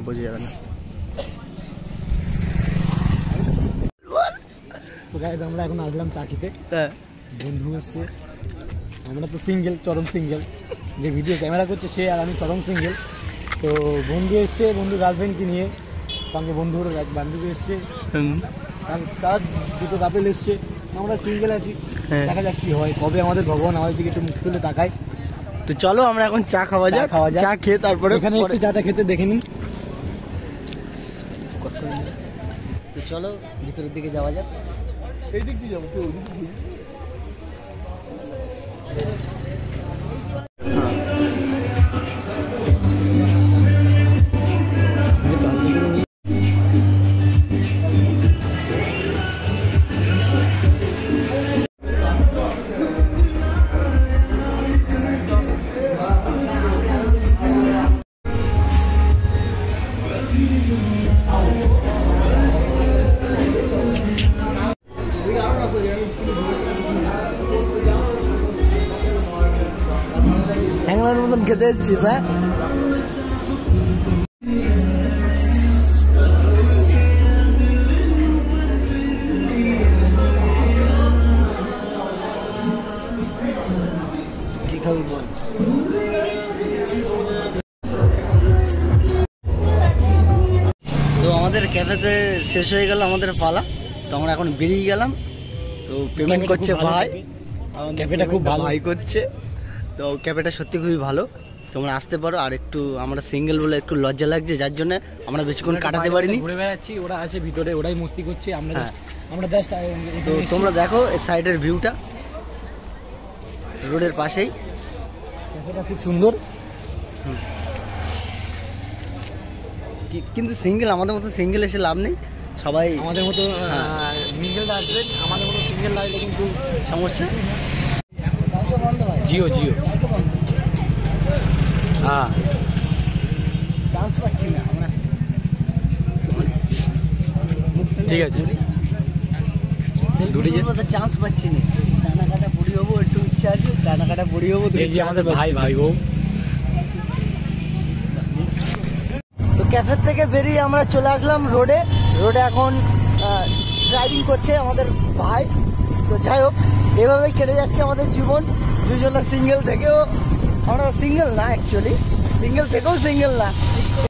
বোঝা যাবে না। আমরা এখন আসলাম চা খেতে, বন্ধু এসছে, আমরা তো সিঙ্গেল, চরম সিঙ্গেল, যে ভিডিও ক্যামেরা করছে সে আর আমি চরম সিঙ্গেল। তো বন্ধু এসছে, বন্ধু গার্লফ্রেন্ডকে নিয়ে, সঙ্গে বন্ধুর বান্ধবী এসছে, তার দুটো কাপেল এসছে, আমরা সিঙ্গেল আছি। দেখা যাক কি হয়, কবে আমাদের ভগবান আমাদের দিকে একটু মুখ তুলে তাকায়। তো চলো আমরা এখন চা খাওয়া যাক, চা খেয়ে তারপরে এখানে একটু চাটা খেতে দেখে নিন। তো চলো ভিতরের দিকে যাওয়া যাক। এই দিক দিয়ে যাবো, হ্যাংলার মতন খেতে এসছিস? হ্যাঁ, কি খাবি বল? তো আমাদের ক্যাফেতে শেষ হয়ে গেল আমাদের পালা, তো আমরা এখন বেরিয়ে গেলাম। তো পেমেন্ট করছে ভাই, ক্যাফেটা খুব ভালো ভাই করছে। তো ক্যাফেটা সত্যি খুবই ভালো, তোমরা আসতে পারো। আর একটু আমরা সিঙ্গেল বলে একটু লজ্জা লাগছে, যার জন্য আমরা বেশিক্ষণ কাটাতে পারিনি। ঘুরে বেড়াচ্ছি, ওরা আছে ভিতরে, ওরাই মস্তি করছে, আমরা জাস্ট। তো তোমরা দেখো এই সাইডের ভিউটা, রোডের পাশেই, ক্যাফেটা খুব সুন্দর। কিন্তু সিঙ্গেল, আমাদের মতো সিঙ্গেল এসে লাভ নেই, সবাই আমাদের মতো সিঙ্গেল আসবেন, আমাদের মতো সিঙ্গেল লাগলে কিন্তু সমস্যা। জিও জিও, হ্যাঁ, চান্স পাচ্ছি না আমরা। ঠিক আছে, চান্স পাচ্ছি না, ডানা কাটা বুড়ি হবো, একটু ইচ্ছা আছে, ডানা কাটা বুড়ি হবো। আমাদের ভাই ভাই বউ। তো ক্যাফে থেকে বেরিয়ে আমরা চলে আসলাম রোডে। রোডে এখন ড্রাইভিং করছে আমাদের ভাই। তো যাই হোক, এভাবেই কেটে যাচ্ছে আমাদের জীবন। দুজনে সিঙ্গেল থেকেও আমরা সিঙ্গেল না, অ্যাকচুয়ালি সিঙ্গেল থেকেও সিঙ্গেল না,